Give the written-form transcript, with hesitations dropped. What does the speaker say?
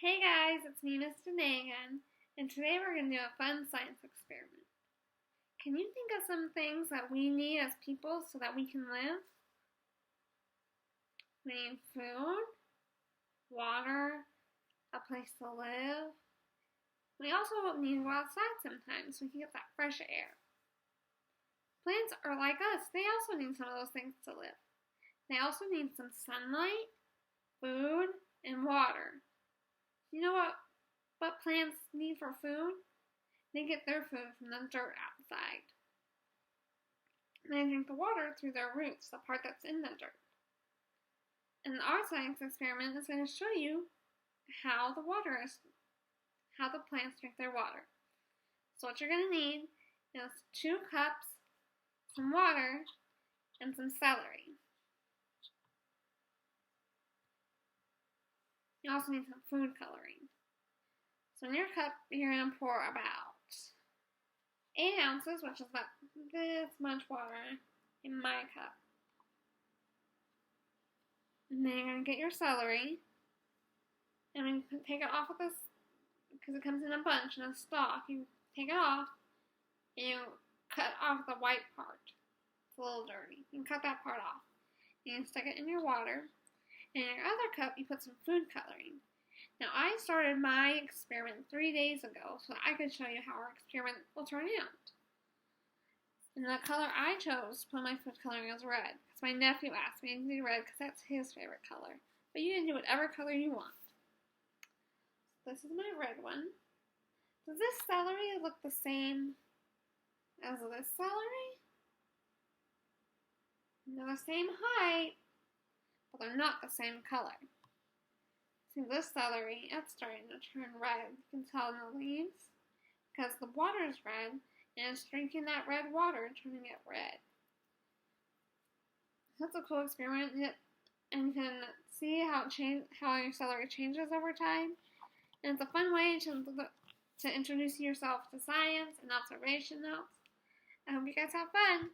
Hey guys, it's me, Miss Danae again, and today we're going to do a fun science experiment. Can you think of some things that we need as people so that we can live? We need food, water, a place to live. We also need to go outside sometimes so we can get that fresh air. Plants are like us. They also need some of those things to live. They also need some sunlight, food, and water. You know what plants need for food? They get their food from the dirt outside. And they drink the water through their roots, the part that's in the dirt. And our science experiment is going to show you how the plants drink their water. So what you're going to need is 2 cups, some water, and some celery. You also need some food coloring. So in your cup, you're going to pour about 8 ounces, which is about this much water in my cup. And then you're going to get your celery. And when you take it off of this, because it comes in a bunch, in a stalk, you take it off, and you cut off the white part. It's a little dirty. You can cut that part off. And you stick it in your water. And in your other cup, you put some food coloring. Now, I started my experiment 3 days ago, so I could show you how our experiment will turn out. And the color I chose to put my food coloring was red, because my nephew asked me to do red because that's his favorite color. But you can do whatever color you want. This is my red one. Does this celery look the same as this celery? They're the same height, but they're not the same color. See, this celery, it's starting to turn red. You can tell in the leaves because the water is red and it's drinking that red water and turning it red. That's a cool experiment, and you can see how your celery changes over time. And it's a fun way to introduce yourself to science and observation notes. I hope you guys have fun.